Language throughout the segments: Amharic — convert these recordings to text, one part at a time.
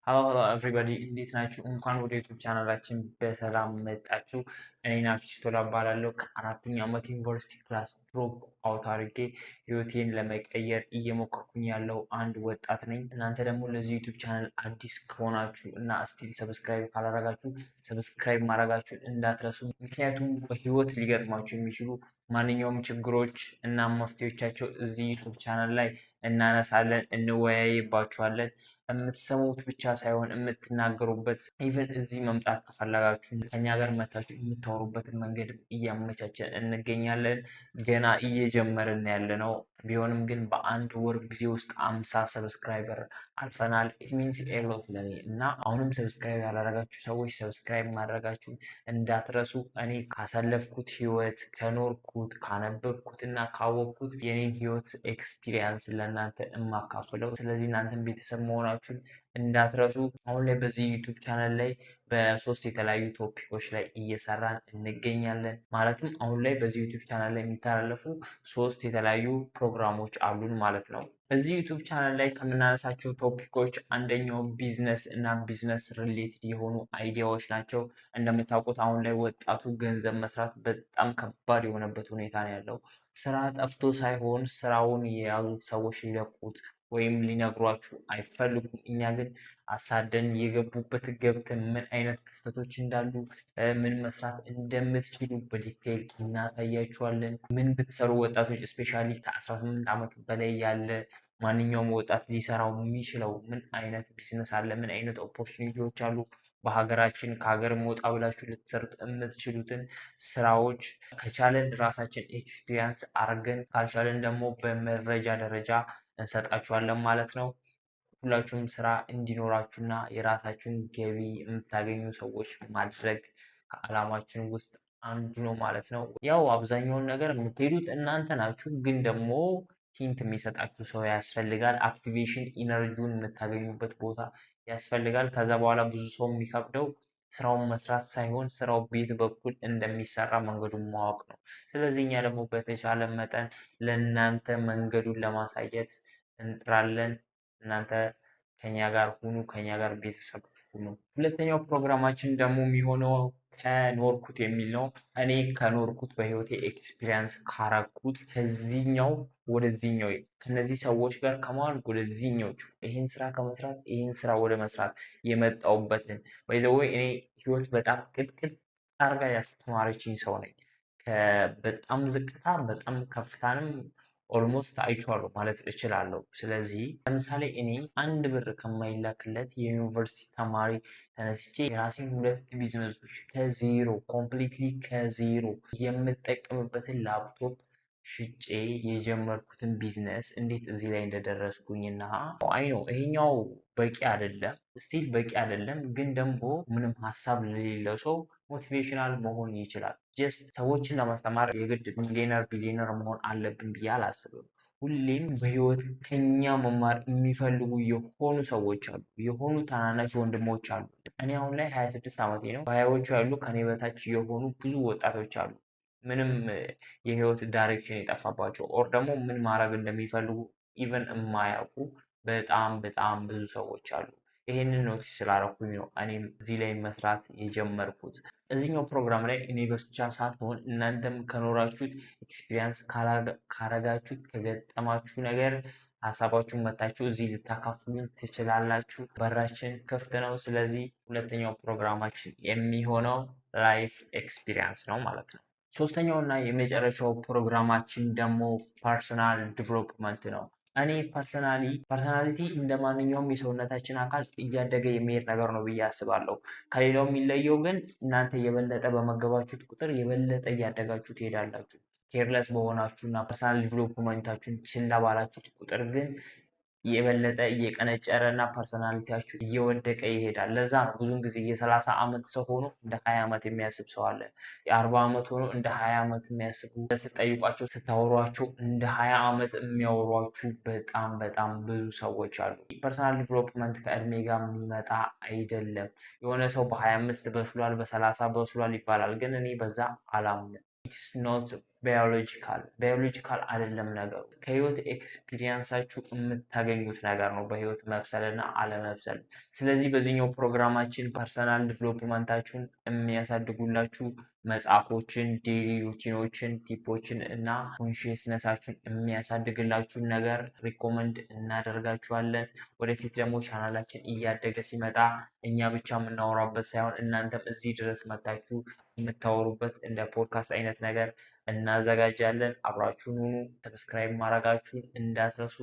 ሄሎ ኤቭሪባዲ እንዴት ናችሁ? እንኳን ወደ ዩቱብ ቻናላችን በሰላም መጣችሁ። እኔ ናፊስ ቶላ እባላለሁ። ከአራተኛ ዓመት ዩኒቨርሲቲ ክላስ ድሮፕ አውት አድርጌ ህይወቴን ለመቀየር እየሞከርኩኝ ያለው አንድ ወጣት ነኝ። እናንተ ደግሞ ለዚህ ዩቱብ ቻናል አዲስ ከሆናችሁ እና ስቲል ሰብስክራይብ ካላረጋችሁ ሰብስክራይብ ማድረጋችሁን እንዳትረሱ። ምክንያቱም በህይወት ሊገጥማችሁ የሚችሉ ማንኛውም ችግሮች እና መፍትሄዎቻቸው እዚህ ዩቱብ ቻናል ላይ እናነሳለን፣ እንወያይባችኋለን። የምትሰሙት ብቻ ሳይሆን የምትናገሩበት ኢቨን እዚህ መምጣት ከፈለጋችሁ ከኛ ጋር መታችሁ የምታወሩበትን መንገድ እያመቻቸን እንገኛለን። ገና እየጀመርን ያለ ነው። ቢሆንም ግን በአንድ ወር ጊዜ ውስጥ 50 ሰብስክራይበር አልፈናል። ኢት ሚንስ ኤሎት ለኔ እና አሁንም ሰብስክራይብ ያላረጋችሁ ሰዎች ሰብስክራይብ ማድረጋችሁ እንዳትረሱ። እኔ ካሳለፍኩት ህይወት ከኖርኩት ካነበብኩት እና ካወቅኩት የኔን ህይወት ኤክስፒሪየንስ ለእናንተ የማካፍለው። ስለዚህ እናንተን ቤተሰብ መሆናችሁን እንዳትረሱ። አሁን ላይ በዚህ ዩቱብ ቻናል ላይ በሶስት የተለያዩ ቶፒኮች ላይ እየሰራን እንገኛለን። ማለትም አሁን ላይ በዚህ ዩቱብ ቻናል ላይ የሚተላለፉ ሶስት የተለያዩ ፕሮግራሞች አሉን ማለት ነው። እዚህ ዩቱብ ቻናል ላይ ከምናነሳቸው ቶፒኮች አንደኛው ቢዝነስ እና ቢዝነስ ሪሌትድ የሆኑ አይዲያዎች ናቸው። እንደምታውቁት አሁን ላይ ወጣቱ ገንዘብ መስራት በጣም ከባድ የሆነበት ሁኔታ ነው ያለው። ስራ ጠፍቶ ሳይሆን ስራውን የያዙት ሰዎች ሊለቁት ወይም ሊነግሯችሁ አይፈልጉም። እኛ ግን አሳደን የገቡበት ገብተን ምን አይነት ክፍተቶች እንዳሉ ምን መስራት እንደምትችሉ በዲቴይል እናሳያችኋለን። ምን ብትሰሩ ወጣቶች እስፔሻሊ ከ18 ዓመት በላይ ያለ ማንኛውም ወጣት ሊሰራው የሚችለው ምን አይነት ቢዝነስ አለ፣ ምን አይነት ኦፖርቹኒቲዎች አሉ፣ በሀገራችን ከሀገር ወጣ ብላችሁ ልትሰሩት የምትችሉትን ስራዎች ከቻለን ራሳችን ኤክስፒሪየንስ አድርገን ካልቻለን ደግሞ በመረጃ ደረጃ እንሰጣችኋለን ማለት ነው። ሁላችሁም ስራ እንዲኖራችሁና የራሳችሁን ገቢ የምታገኙ ሰዎች ማድረግ ከዓላማችን ውስጥ አንዱ ነው ማለት ነው። ያው አብዛኛውን ነገር የምትሄዱት እናንተ ናችሁ፣ ግን ደግሞ ሂንት የሚሰጣችሁ ሰው ያስፈልጋል። አክቲቬሽን ኢነርጂውን የምታገኙበት ቦታ ያስፈልጋል። ከዛ በኋላ ብዙ ሰው የሚከብደው ስራውን መስራት ሳይሆን ስራው ቤት በኩል እንደሚሰራ መንገዱን ማወቅ ነው። ስለዚህ እኛ ደግሞ በተቻለ መጠን ለእናንተ መንገዱን ለማሳየት እንጥራለን። እናንተ ከኛ ጋር ሁኑ፣ ከኛ ጋር ቤተሰብ ሁኑ። ሁለተኛው ፕሮግራማችን ደግሞ የሚሆነው ከኖርኩት የሚል ነው። እኔ ከኖርኩት በህይወቴ ኤክስፒሪየንስ ካረኩት ከዚህኛው ወደዚህኛው ከነዚህ ሰዎች ጋር ከመዋል ወደዚህኛው ይህን ስራ ከመስራት ይህን ስራ ወደ መስራት የመጣውበትን ወይ እኔ ህይወት በጣም ቅጥቅጥ አርጋ ያስተማረችኝ ሰው ነኝ። በጣም ዝቅታ በጣም ከፍታንም ኦልሞስት አይቼዋለሁ ማለት እችላለሁ። ስለዚህ ለምሳሌ እኔ አንድ ብር ከማይላክለት የዩኒቨርሲቲ ተማሪ ተነስቼ የራሴን 2 ቢዝነሶች ከዜሮ ኮምፕሊትሊ ከዜሮ የምጠቀምበትን ላፕቶፕ ሽጬ የጀመርኩትን ቢዝነስ እንዴት እዚህ ላይ እንደደረስኩኝና አይ ነው ይሄኛው በቂ አይደለም፣ ስቲል በቂ አይደለም። ግን ደግሞ ምንም ሀሳብ ለሌለው ሰው ሞቲቬሽናል መሆን ይችላል። ጀስት ሰዎችን ለማስተማር የግድ ሚሊዮነር ቢሊዮነር መሆን አለብን ብዬ አላስብም። ሁሌም በህይወት ከኛ መማር የሚፈልጉ የሆኑ ሰዎች አሉ፣ የሆኑ ታናናሽ ወንድሞች አሉ። እኔ አሁን ላይ 26 ዓመቴ ነው። በሀያዎቹ ያሉ ከኔ በታች የሆኑ ብዙ ወጣቶች አሉ፣ ምንም የህይወት ዳይሬክሽን የጠፋባቸው ኦር ደግሞ ምን ማድረግ እንደሚፈልጉ ኢቨን የማያውቁ በጣም በጣም ብዙ ሰዎች አሉ። ይሄንን ኖቲስ ስላደረኩኝ ነው እኔም እዚህ ላይ መስራት የጀመርኩት። እዚህኛው ፕሮግራም ላይ እኔ ብቻ ሳትሆን እናንተም ከኖራችሁት ኤክስፒሪየንስ ካረጋችሁት ከገጠማችሁ ነገር ሀሳባችሁን መታችሁ እዚህ ልታካፍሉን ትችላላችሁ። በራችን ክፍት ነው። ስለዚህ ሁለተኛው ፕሮግራማችን የሚሆነው ላይፍ ኤክስፒሪየንስ ነው ማለት ነው። ሶስተኛው እና የመጨረሻው ፕሮግራማችን ደግሞ ፐርሰናል ዲቨሎፕመንት ነው። እኔ ፐርሰናሊቲ እንደ ማንኛውም የሰውነታችን አካል እያደገ የሚሄድ ነገር ነው ብዬ አስባለሁ። ከሌላው የሚለየው ግን እናንተ የበለጠ በመገባችሁት ቁጥር የበለጠ እያደጋችሁ ትሄዳላችሁ። ኬርለስ በሆናችሁ እና ፐርሰናል ዲቨሎፕመንታችሁን ችላ ባላችሁት ቁጥር ግን የበለጠ እየቀነጨረ እና ፐርሰናሊቲያችሁ እየወደቀ ይሄዳል። ለዛ ነው ብዙን ጊዜ የ30 ዓመት ሰው ሆኖ እንደ 20 ዓመት የሚያስብ ሰው አለ። የ40 ዓመት ሆኖ እንደ 20 ዓመት የሚያስቡ ስትጠይቋቸው ስታወሯቸው እንደ 20 ዓመት የሚያወሯችሁ በጣም በጣም ብዙ ሰዎች አሉ። ፐርሰናል ዲቨሎፕመንት ከእድሜ ጋር የሚመጣ አይደለም። የሆነ ሰው በ25 በስሏል፣ በ30 በስሏል ይባላል፣ ግን እኔ በዛ አላምንም። ኢትስ ኖት ባዮሎጂካል አይደለም ነገሩ። ከህይወት ኤክስፒሪየንሳችሁ የምታገኙት ነገር ነው በህይወት መብሰል እና አለመብሰል። ስለዚህ በዚህኛው ፕሮግራማችን ፐርሰናል ዲቨሎፕመንታችሁን የሚያሳድጉላችሁ መጽሐፎችን፣ ዴይሊ ሩቲኖችን፣ ቲፖችን እና ኮንሽስነሳችሁን የሚያሳድግላችሁን ነገር ሪኮመንድ እናደርጋችኋለን። ወደፊት ደግሞ ቻናላችን እያደገ ሲመጣ እኛ ብቻ የምናወራበት ሳይሆን እናንተም እዚህ ድረስ መታችሁ የምታወሩበት እንደ ፖድካስት አይነት ነገር እናዘጋጃለን። አብራችሁን ሁኑ። ሰብስክራይብ ማድረጋችሁን እንዳትረሱ።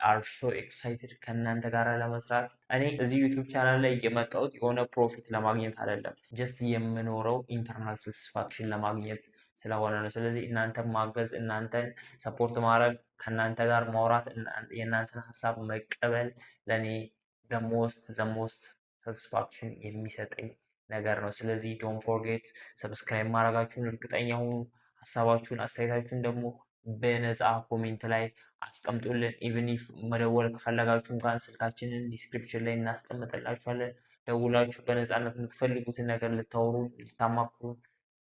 አር ሶ ኤክሳይትድ ከእናንተ ጋር ለመስራት። እኔ እዚህ ዩቱብ ቻናል ላይ የመጣሁት የሆነ ፕሮፊት ለማግኘት አይደለም፣ ጀስት የምኖረው ኢንተርናል ሳቲስፋክሽን ለማግኘት ስለሆነ ነው። ስለዚህ እናንተን ማገዝ፣ እናንተን ሰፖርት ማድረግ፣ ከእናንተ ጋር ማውራት፣ የእናንተን ሀሳብ መቀበል ለእኔ ዘሞስት ሳቲስፋክሽን የሚሰጠኝ ነገር ነው። ስለዚህ ዶንት ፎርጌት ሰብስክራይብ ማድረጋችሁን እርግጠኛ ሁኑ። ሀሳባችሁን አስተያየታችሁን ደግሞ በነፃ ኮሜንት ላይ አስቀምጡልን። ኢቭን ኢፍ መደወል ከፈለጋችሁ እንኳን ስልካችንን ዲስክሪፕሽን ላይ እናስቀምጥላችኋለን። ደውላችሁ በነፃነት የምትፈልጉትን ነገር ልታወሩ ልታማክሩ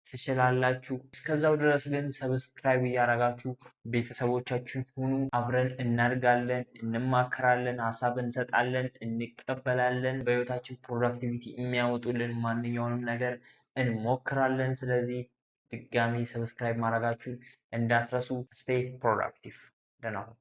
ትችላላችሁ። እስከዛው ድረስ ግን ሰብስክራይብ እያደረጋችሁ ቤተሰቦቻችን ሁኑ። አብረን እናድጋለን፣ እንማከራለን፣ ሀሳብ እንሰጣለን፣ እንቀበላለን። በህይወታችን ፕሮዳክቲቪቲ የሚያወጡልን ማንኛውንም ነገር እንሞክራለን። ስለዚህ ድጋሚ ሰብስክራይብ ማድረጋችሁን እንዳትረሱ። ስቴይ ፕሮዳክቲቭ። ደህና ሁኑ።